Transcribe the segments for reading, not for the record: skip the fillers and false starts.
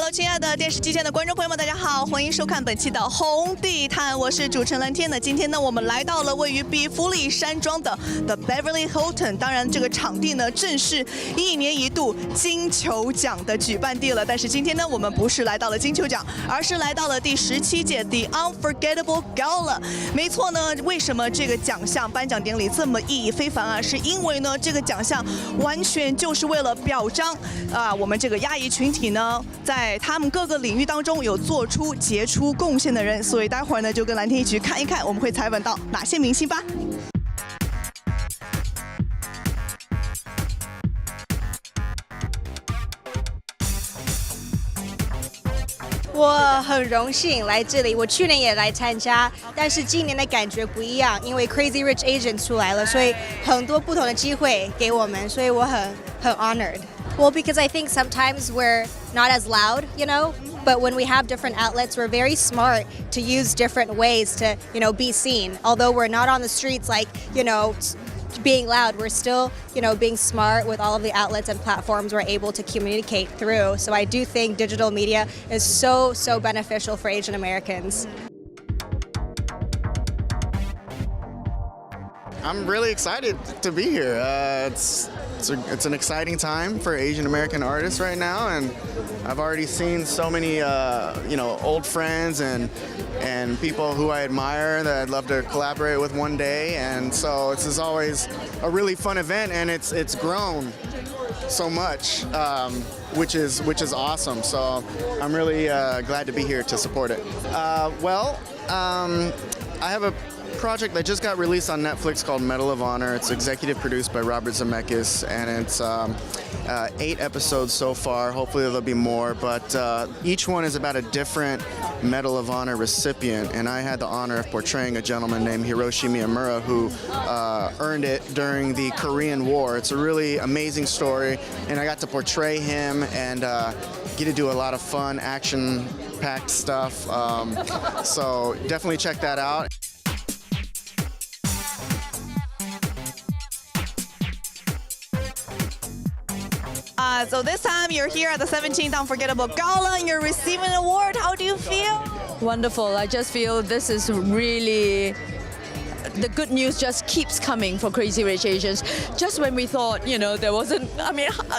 Hello， 亲爱的电视机前的观众朋友们，大家好，欢迎收看本期的红地毯，我是主持人蓝天呢。今天呢，我们来到了位于比弗利山庄的 The Beverly Hilton， 当然这个场地呢，正是1年1度金球奖的举办地了。但是今天呢，我们不是来到了金球奖，而是来到了第17届 The Unforgettable Gala。没错呢，为什么这个奖项颁奖典礼这么意义非凡啊？是因为呢，这个奖项完全就是为了表彰我们这个亚裔群体呢，在他们各个领域当中有做出杰出贡献的人，所以待会儿呢就跟蓝天一起去看一看，我们会采访到哪些明星吧。我很荣幸来这里，我去年也来参加，但是今年的感觉不一样，因为 Crazy Rich Asians 出来了，所以很多不同的机会给我们，所以我很 honored. Well, because I think sometimes we're not as loud, but when we have different outlets, we're very smart to use different ways to, be seen. Although we're not on the streets like, being loud, we're still, being smart with all of the outlets and platforms we're able to communicate through. So I do think digital media is so beneficial for Asian Americans. I'm really excited to be here. It's an exciting time for Asian American artists right now, and I've already seen so many old friends and people who I admire that I'd love to collaborate with one day. And so this is always a really fun event, and it's grown so much, which is awesome. So I'm really glad to be here to support it. I have a project that just got released on Netflix called Medal of Honor. It's executive produced by Robert Zemeckis, and it's 8 episodes so far. Hopefully there'll be more, but each one is about a different Medal of Honor recipient, and I had the honor of portraying a gentleman named Hiroshi Miyamura who earned it during the Korean War. It's a really amazing story, and I got to portray him and get to do a lot of fun action-packed stuff, so definitely check that out. So this time you're here at the 17th Unforgettable Gala and you're receiving an award. How do you feel? Wonderful. I just feel this is really... The good news just keeps coming for Crazy Rich Asians. Just when we thought, there wasn't...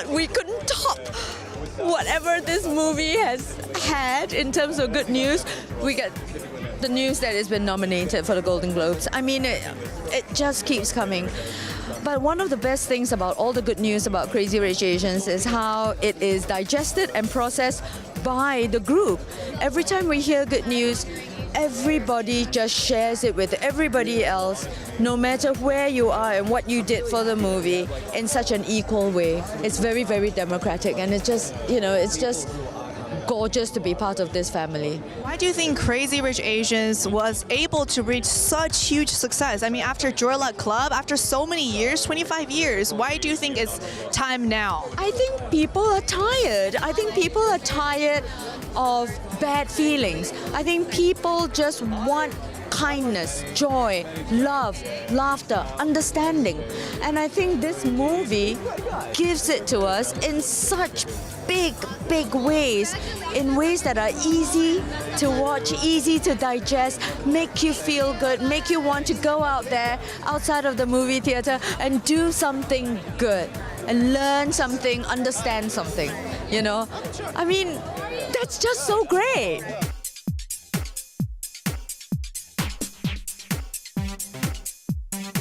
we couldn't top whatever this movie has had in terms of good news. We get the news that it's been nominated for the Golden Globes. It just keeps coming. But one of the best things about all the good news about Crazy Rich Asians is how it is digested and processed by the group. Every time we hear good news, everybody just shares it with everybody else, no matter where you are and what you did for the movie, in such an equal way. It's very, very democratic, and it's just, it's just gorgeous to be part of this family. Why do you think Crazy Rich Asians was able to reach such huge success? After Joy Luck Club, after so many years, 25 years, why do you think it's time now? I think people are tired. I think people are tired of bad feelings. I think people just want kindness, joy, love, laughter, understanding. And I think this movie gives it to us in such big ways, in ways that are easy to watch, easy to digest, make you feel good, make you want to go out there outside of the movie theater and do something good and learn something, understand something, that's just so great.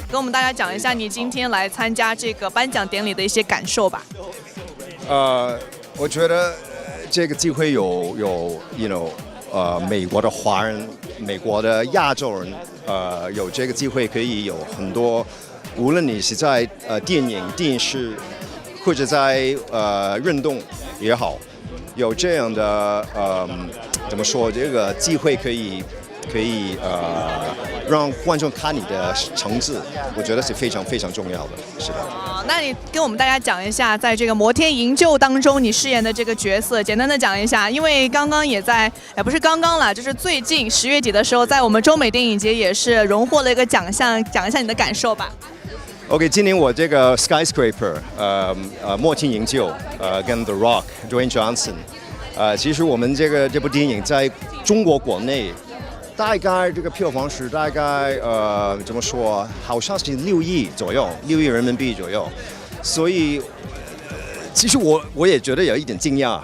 跟我们大家讲一下你今天来参加这个颁奖典礼的一些感受吧。我觉得这个机会有美国的华人、美国的亚洲人，有这个机会可以有很多，无论你是在电影、电视，或者在运动也好，有这样的怎么说，这个机会可以让观众看你的层次，我觉得是非常非常重要的，是的。那你跟我们大家讲一下，在这个《摩天营救》当中你饰演的这个角色，简单的讲一下，因为刚刚也在，不是刚刚啦，就是最近10月底的时候，在我们中美电影节也是荣获了一个奖项，讲一下你的感受吧。OK， 今年我这个 Skyscraper， 莫天营救，跟 The Rock Dwayne Johnson，其实我们这部电影在中国国内，大概这个票房是大概怎么说，好像是6亿左右，6亿人民币左右。所以，其实我也觉得有一点惊讶，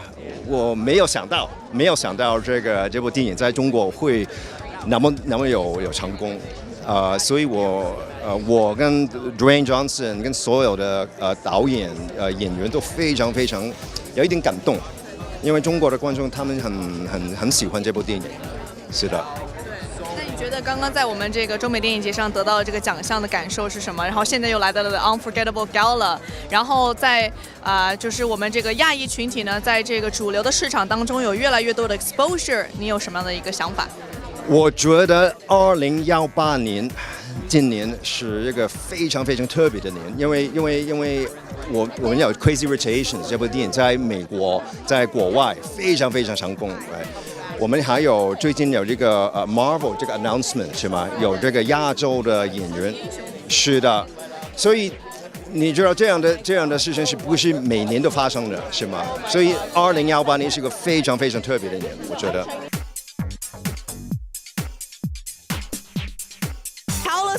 我没有想到这部电影在中国会那么有成功。所以我跟 Dwayne Johnson 跟所有的导演演员都非常有一点感动，因为中国的观众他们很喜欢这部电影，是的。那你觉得刚刚在我们这个中美电影节上得到这个奖项的感受是什么？然后现在又来到了 The Unforgettable Gala， 然后在就是我们这个亚裔群体呢，在这个主流的市场当中有越来越多的 exposure， 你有什么样的一个想法？我觉得2018年，今年是一个非常特别的年，因为我们有 Crazy Rich Asians 这部电影在美国在国外非常成功。我们还有最近有这个Marvel 这个 announcement 是吗？有这个亚洲的演员，是的，所以你知道这样的事情是不是每年都发生的，是吗？所以2018年是个非常特别的年，我觉得。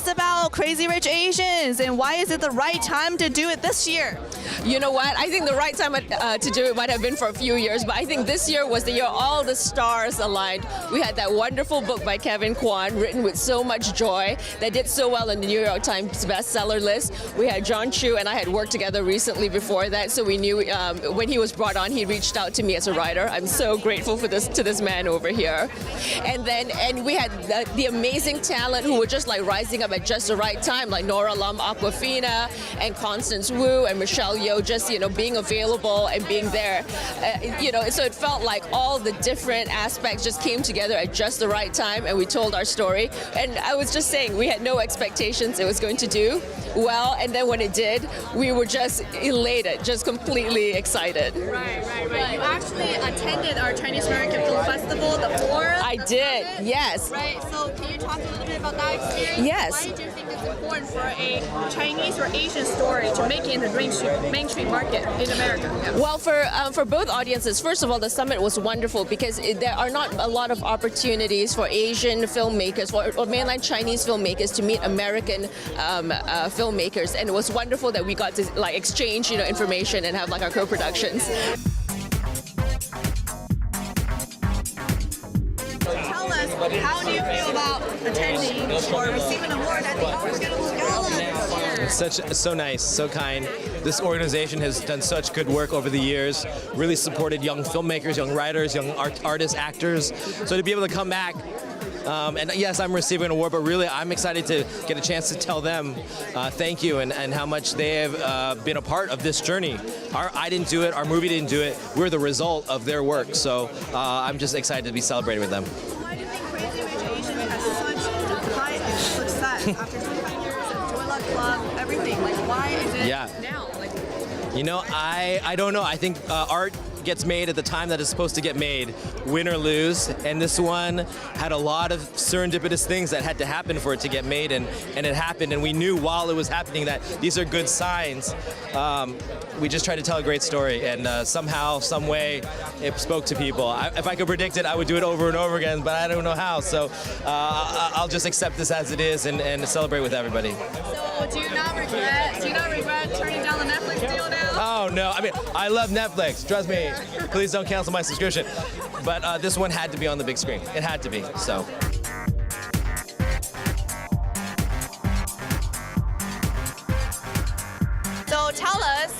About Crazy Rich Asians and why is it the right time to do it this year? You know what? I think the right time to do it might have been for a few years, but I think this year was the year all the stars aligned. We had that wonderful book by Kevin Kwan, written with so much joy, that did so well in the New York Times bestseller list. We had John Chu and I had worked together recently before that, so we knew when he was brought on, he reached out to me as a writer. I'm so grateful to this man over here. And we had the amazing talent who were just like rising up at just the right time, like Nora Lum Aquafina and Constance Wu and Michelle Yeoh, just being available and being there. So it felt like all the different aspects just came together at just the right time, and we told our story. And I was just saying, we had no expectations it was going to do well, and then when it did, we were just elated, just completely excited. Right. You actually attended our Chinese American Film Festival, the forum. I did, yes. Right, so can you talk a little bit about that experience? Yes. Why do you think it's important for a Chinese or Asian story to make it in the mainstream market in America? Yeah. Well, for both audiences, first of all, the summit was wonderful because there are not a lot of opportunities for Asian filmmakers or mainland Chinese filmmakers to meet American filmmakers, and it was wonderful that we got to like exchange information and have like our co-productions. Tell us, how do you feel about attending or receiving an award at the Unforgettable Gala this year? It's so nice, so kind. This organization has done such good work over the years, really supported young filmmakers, young writers, young artists, actors. So to be able to come back, and yes, I'm receiving an award, but really I'm excited to get a chance to tell them thank you and how much they have been a part of this journey. I didn't do it, our movie didn't do it, we're the result of their work. So I'm just excited to be celebrating with them. Why do you think Crazy Rich Asians has such high success after 25 years of Joy Luck Club, everything? Like, why is it now? Like, I don't know. I think art gets made at the time that it's supposed to get made, win or lose, and this one had a lot of serendipitous things that had to happen for it to get made, and it happened, and we knew while it was happening that these are good signs. We just tried to tell a great story, and somehow, some way, it spoke to people. If I could predict it, I would do it over and over again, but I don't know how, so I'll just accept this as it is and celebrate with everybody. so do you not regret turning down the Netflix deal now? Oh no, I mean, I love Netflix, trust me. Please don't cancel my subscription. But this one had to be on the big screen. It had to be, so. So tell us,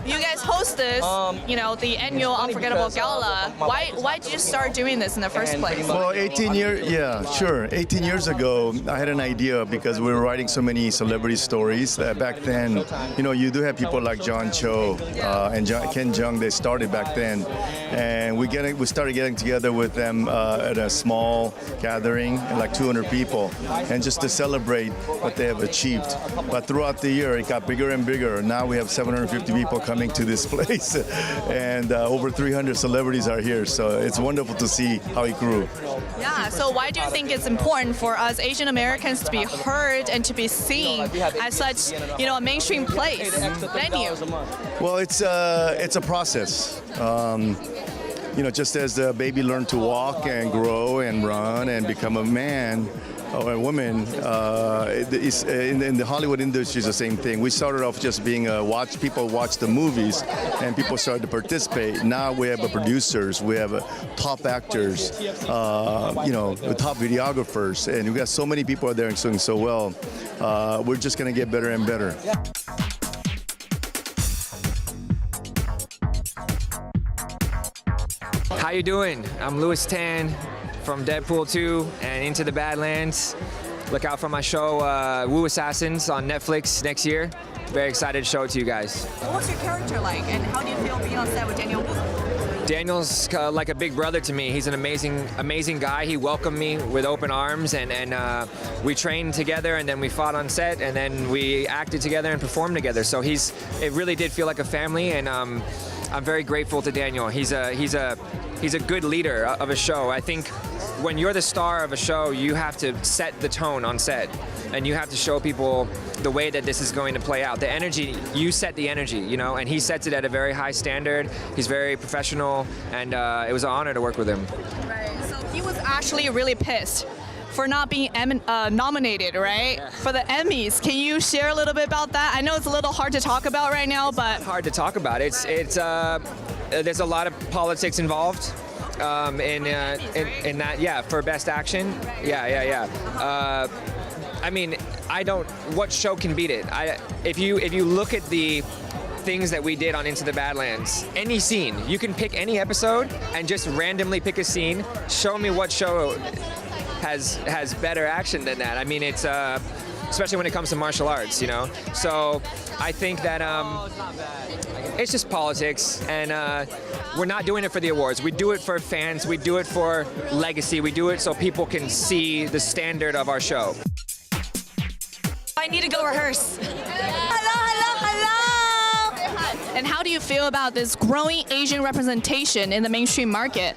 you guys host this, the annual Unforgettable Gala. Why did you start doing this in the first place? Well, 18 years, yeah, sure. 18 years ago, I had an idea because we were writing so many celebrity stories. Back then, you do have people like John Cho and Ken Jeong. They started back then, and we started getting together with them at a small gathering, like 200 people, and just to celebrate what they have achieved. But throughout the year, it got bigger and bigger. Now we have 750 people coming to this place, and over 300 celebrities are here. So it's wonderful to see how it grew. Yeah, so why do you think it's important for us Asian Americans to be heard and to be seen as such, a mainstream place, venue? Well, it's a process. just as the baby learned to walk and grow and run and become a man or a woman, in the Hollywood industry, it's the same thing. We started off just being people watch the movies, and people started to participate. Now we have producers, we have top actors, the top videographers, and we got so many people out there doing so well. We're just gonna get better and better. How you doing? I'm Louis Tan from Deadpool 2 and Into the Badlands. Look out for my show, Wu Assassins, on Netflix next year. Very excited to show it to you guys. What's your character like, and how do you feel being on set with Daniel Wu? Daniel's like a big brother to me. He's an amazing guy. He welcomed me with open arms, and we trained together, and then we fought on set, and then we acted together and performed together. So it really did feel like a family, and I'm very grateful to Daniel. He's a good leader of a show. I think when you're the star of a show, you have to set the tone on set, and you have to show people the way that this is going to play out. The energy, you set the energy, and he sets it at a very high standard. He's very professional, and it was an honor to work with him. Right. So he was actually really pissed for not being nominated, right? Yeah. For the Emmys. Can you share a little bit about that? I know it's a little hard to talk about right now, but Hard to talk about. There's a lot of politics involved. In that, yeah, for Best Action, yeah. I mean, what show can beat it? If you look at the things that we did on Into the Badlands, any scene, you can pick any episode and just randomly pick a scene. Show me what show has better action than that. I mean, it's especially when it comes to martial arts, So I think that it's just politics, and we're not doing it for the awards. We do it for fans. We do it for legacy. We do it so people can see the standard of our show. I need to go rehearse. Hello. And how do you feel about this growing Asian representation in the mainstream market?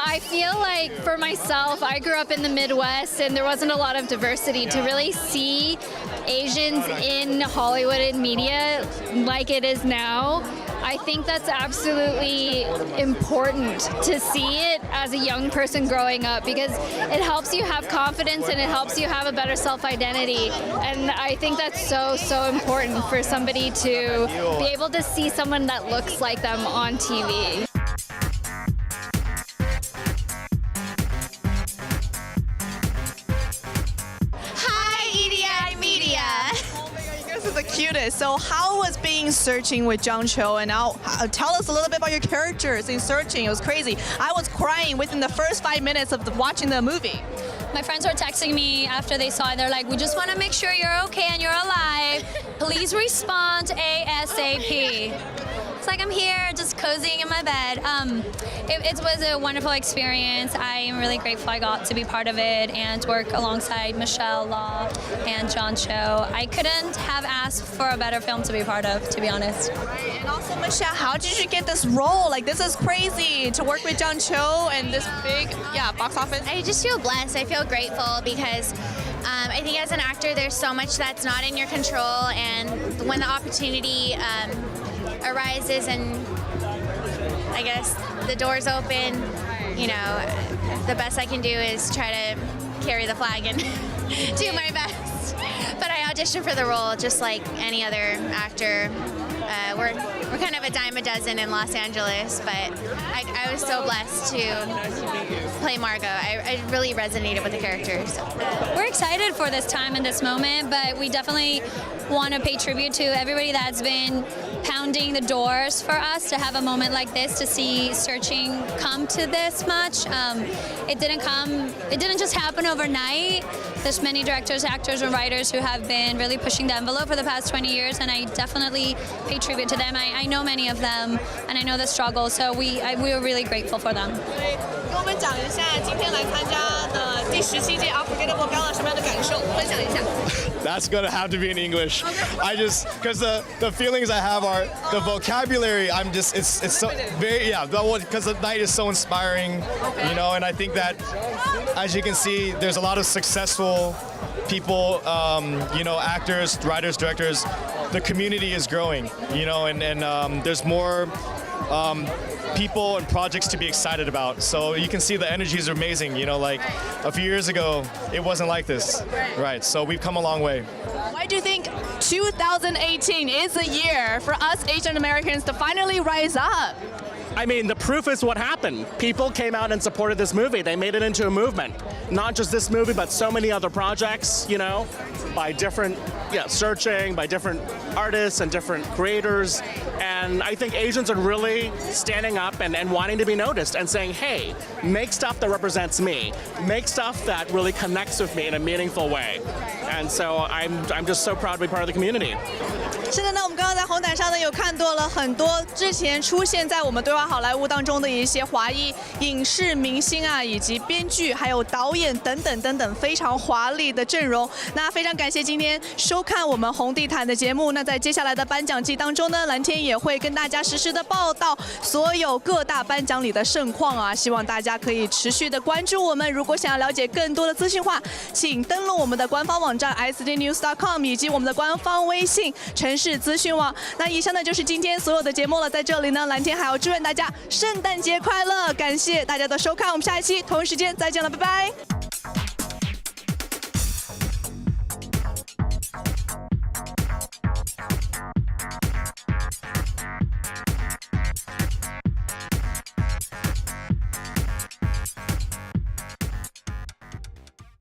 I feel like for myself, I grew up in the Midwest and there wasn't a lot of diversity. To really see Asians in Hollywood and media like it is now, I think that's absolutely important to see it as a young person growing up, because it helps you have confidence and it helps you have a better self-identity. And I think that's so important for somebody to be able to see someone that looks like them on TV. The cutest. So how was being Searching with John Cho? And now tell us a little bit about your characters in Searching. It was crazy. I was crying within the first 5 minutes of watching the movie. My friends were texting me after they saw it. They're like, we just want to make sure you're okay and you're alive. Please respond ASAP. It's like I'm here just cozying in my bed. It was a wonderful experience. I am really grateful I got to be part of it and work alongside Michelle Law and John Cho. I couldn't have asked for a better film to be part of, to be honest. Right. And also, Michelle, how did you get this role? Like, this is crazy to work with John Cho and this big, box office. I just feel blessed. I feel grateful because I think as an actor, there's so much that's not in your control, and when the opportunity arises and I guess the doors open, the best I can do is try to carry the flag and do my best. But I auditioned for the role just like any other actor. We're kind of a dime a dozen in Los Angeles, but I was so blessed to play Margot. I really resonated with the characters. We're excited for this time and this moment, but we definitely want to pay tribute to everybody that's been pounding the doors for us to have a moment like this, to see Searching come to this much. It didn't just happen overnight. There's many directors, actors, and writers who have been really pushing the envelope for the past 20 years, and I definitely pay tribute to them. I know many of them, and I know the struggle, so we are really grateful for them. 跟我们讲一下今天来参加的第17届 Unforgettable Gala 什么样的感受？分享一下。 That's gonna have to be in English. Because the feelings I have are the vocabulary. It's so very because the night is so inspiring, and I think that as you can see, there's a lot of successful people, actors, writers, directors, the community is growing, and there's more people and projects to be excited about. So you can see the energy is amazing. Like a few years ago, it wasn't like this. Right. So we've come a long way. Why do you think 2018 is the year for us Asian Americans to finally rise up? I mean, the proof is what happened. People came out and supported this movie. They made it into a movement. Not just this movie, but so many other projects, by different, searching, by different artists and different creators. And I think Asians are really standing up and wanting to be noticed and saying, hey, make stuff that represents me. Make stuff that really connects with me in a meaningful way. And so I'm just so proud to be part of the community. 是的呢，我们刚刚在红毯上呢有看到了很多之前出现在我们对话好莱坞当中的一些华裔影视明星啊，以及编剧，还有导演等等等等，非常华丽的阵容。那非常感谢今天收看我们红地毯的节目。那在接下来的颁奖季当中呢，蓝天也会跟大家实时的报道所有各大颁奖礼的盛况啊，希望大家可以持续的关注我们。如果想要了解更多的资讯话，请登录我们的官方网站 sdnews.com 以及我们的官方微信城市资讯网。那以上呢就是今天所有的节目了，在这里呢，蓝天还要祝愿大家圣诞节快乐，感谢大家的收看，我们下一期同一时间再见了，拜拜。